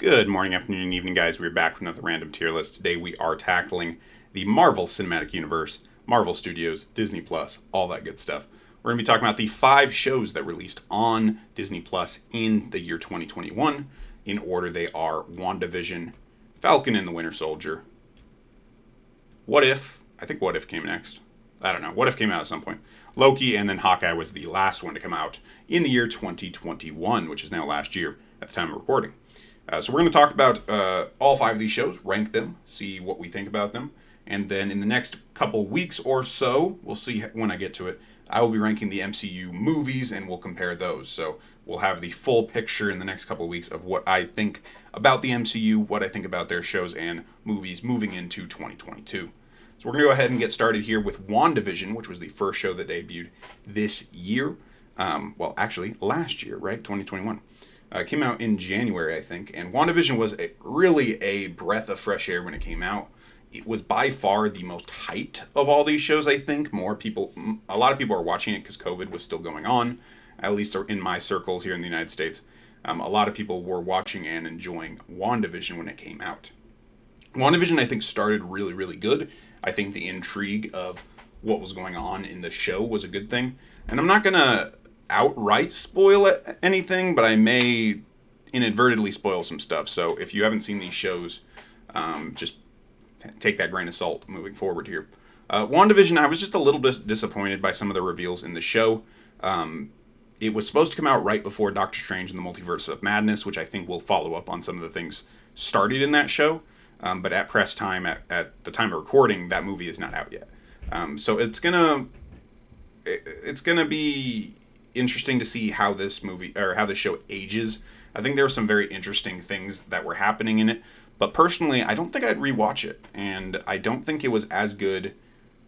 Good morning, afternoon, and evening, guys. We're back with another random tier list. Today we are tackling the Marvel Cinematic Universe, Marvel Studios, Disney Plus, all that good stuff. We're going to be talking about the 5 shows that released on Disney Plus in the year 2021. In order, they are WandaVision, Falcon and the Winter Soldier, What If, I think What If came next. I don't know. What If came out at some point. Loki, and then Hawkeye was the last one to come out in the year 2021, which is now last year at the time of recording. So we're going to talk about all 5 of these shows, rank them, see what we think about them, and then in the next couple weeks or so, we'll see when I get to it, I will be ranking the MCU movies and we'll compare those. So we'll have the full picture in the next couple of weeks of what I think about the MCU, what I think about their shows and movies moving into 2022. So we're going to go ahead and get started here with WandaVision, which was the first show that debuted this year. Actually, last year, right? 2021. Came out in January, I think, and WandaVision was really a breath of fresh air when it came out. It was by far the most hyped of all these shows, I think. A lot of people are watching it because COVID was still going on, at least in my circles here in the United States. A lot of people were watching and enjoying WandaVision when it came out. WandaVision, I think, started really, really good. I think the intrigue of what was going on in the show was a good thing. And I'm not going to outright spoil anything, but I may inadvertently spoil some stuff. So if you haven't seen these shows, just take that grain of salt moving forward here. WandaVision, I was just a little bit disappointed by some of the reveals in the show. It was supposed to come out right before Doctor Strange and the Multiverse of Madness, which I think will follow up on some of the things started in that show. But at press time, at the time of recording, that movie is not out yet. So it's gonna be interesting to see how this movie or how this show ages. I think there were some very interesting things that were happening in it, but personally, I don't think I'd rewatch it, and I don't think it was as good.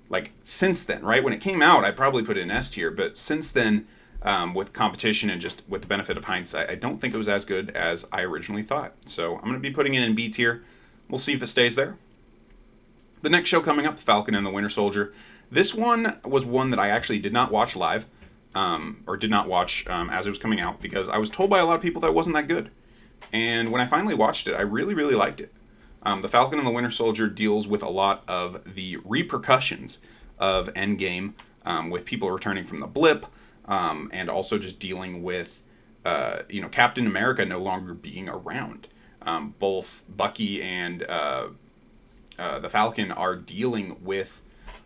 Like since then, right when it came out, I probably put it in S tier, but since then, with competition and just with the benefit of hindsight, I don't think it was as good as I originally thought. So I'm going to be putting it in B tier. We'll see if it stays there. The next show coming up, Falcon and the Winter Soldier. This one was one that I actually did not watch live. Or did not watch as it was coming out because I was told by a lot of people that it wasn't that good. And when I finally watched it, I really, really liked it. The Falcon and the Winter Soldier deals with a lot of the repercussions of Endgame, with people returning from the blip, and also just dealing with, Captain America no longer being around. Both Bucky and the Falcon are dealing with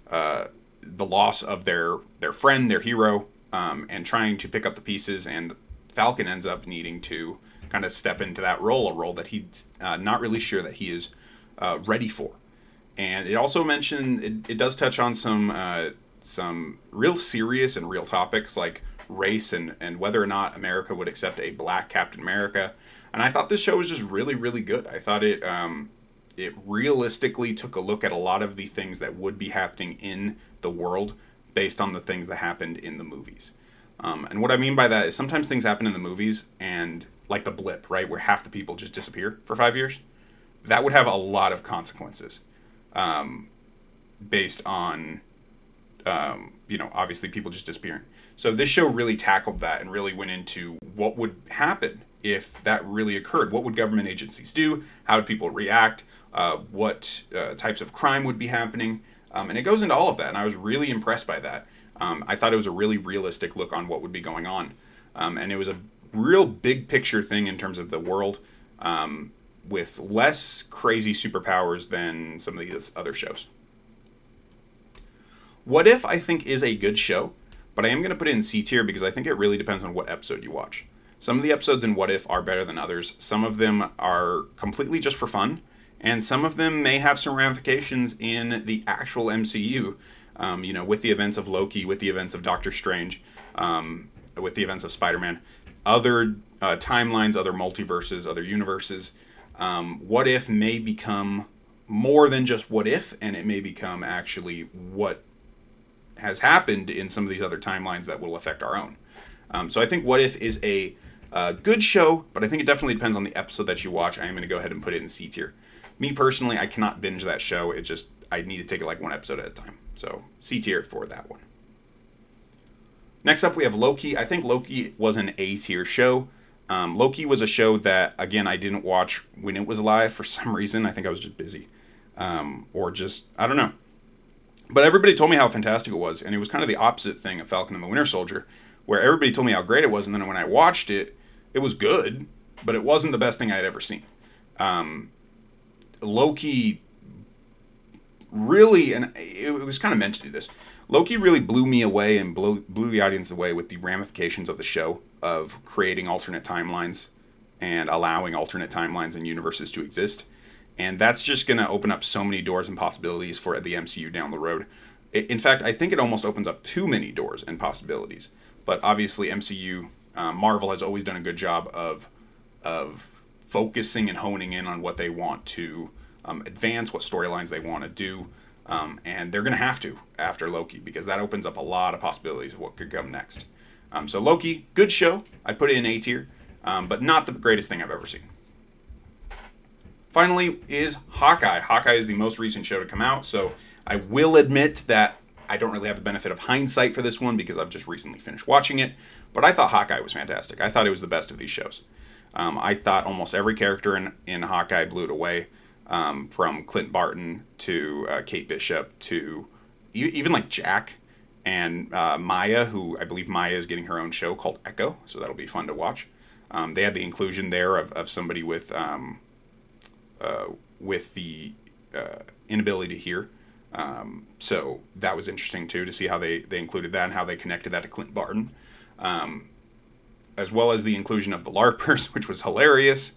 the loss of their friend, their hero, and trying to pick up the pieces, and Falcon ends up needing to kind of step into that role, a role that he's not really sure that he is ready for. And it also mentioned, it does touch on some real serious and real topics like race and whether or not America would accept a black Captain America. And I thought this show was just really, really good. I thought it realistically took a look at a lot of the things that would be happening in the world based on the things that happened in the movies. And what I mean by that is sometimes things happen in the movies and like the blip, right, where half the people just disappear for 5 years. That would have a lot of consequences based on, obviously people just disappearing. So this show really tackled that and really went into what would happen if that really occurred. What would government agencies do? How would people react? What types of crime would be happening? And it goes into all of that, and I was really impressed by that. I thought it was a really realistic look on what would be going on. And it was a real big picture thing in terms of the world, with less crazy superpowers than some of these other shows. What If, I think, is a good show, but I am going to put it in C tier because I think it really depends on what episode you watch. Some of the episodes in What If are better than others. Some of them are completely just for fun, and some of them may have some ramifications in the actual MCU, with the events of Loki, with the events of Doctor Strange, with the events of Spider-Man, other timelines, other multiverses, other universes. What If may become more than just What If, and it may become actually what has happened in some of these other timelines that will affect our own. So I think What If is a good show, but I think it definitely depends on the episode that you watch. I am going to go ahead and put it in C tier. Me personally, I cannot binge that show. I need to take it like one episode at a time. So C tier for that one. Next up, we have Loki. I think Loki was an A tier show. Loki was a show that, again, I didn't watch when it was live for some reason. I think I was just busy. Or just, I don't know. But everybody told me how fantastic it was, and it was kind of the opposite thing of Falcon and the Winter Soldier, where everybody told me how great it was, and then when I watched it, it was good, but it wasn't the best thing I'd ever seen. Loki really, and it was kind of meant to do this, Loki really blew me away and blew the audience away with the ramifications of the show, of creating alternate timelines and allowing alternate timelines and universes to exist. And that's just going to open up so many doors and possibilities for the MCU down the road. In fact, I think it almost opens up too many doors and possibilities. But obviously, MCU, Marvel has always done a good job of focusing and honing in on what they want to advance, what storylines they want to do. And they're going to have to after Loki, because that opens up a lot of possibilities of what could come next. So Loki, good show. I'd put it in A tier, but not the greatest thing I've ever seen. Finally is Hawkeye. Hawkeye is the most recent show to come out, so I will admit that I don't really have the benefit of hindsight for this one because I've just recently finished watching it, but I thought Hawkeye was fantastic. I thought it was the best of these shows. I thought almost every character in Hawkeye blew it away, from Clint Barton to Kate Bishop to even like Jack and Maya, who I believe Maya is getting her own show called Echo, so that'll be fun to watch. They had the inclusion there of somebody with the inability to hear. So that was interesting too, to see how they included that and how they connected that to Clint Barton. As well as the inclusion of the LARPers, which was hilarious.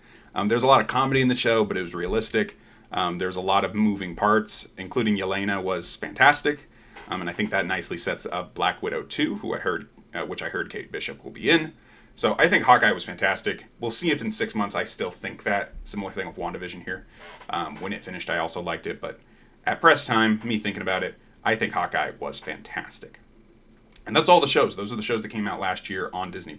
There's a lot of comedy in the show, but it was realistic. There's a lot of moving parts, including Yelena was fantastic. And I think that nicely sets up Black Widow 2, which I heard Kate Bishop will be in. So I think Hawkeye was fantastic. We'll see if in 6 months I still think that. Similar thing with WandaVision here. When it finished, I also liked it. But at press time, me thinking about it, I think Hawkeye was fantastic. And that's all the shows. Those are the shows that came out last year on Disney+.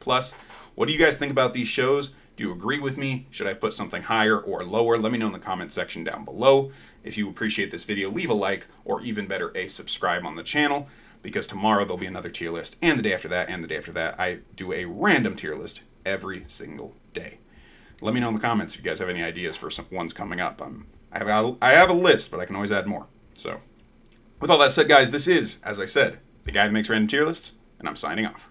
What do you guys think about these shows? Do you agree with me? Should I put something higher or lower? Let me know in the comment section down below. If you appreciate this video, leave a like, or even better, a subscribe on the channel, because tomorrow there'll be another tier list, and the day after that, and the day after that. I do a random tier list every single day. Let me know in the comments if you guys have any ideas for some ones coming up. I have a list, but I can always add more. So, with all that said, guys, this is, as I said, the guy that makes random tier lists, and I'm signing off.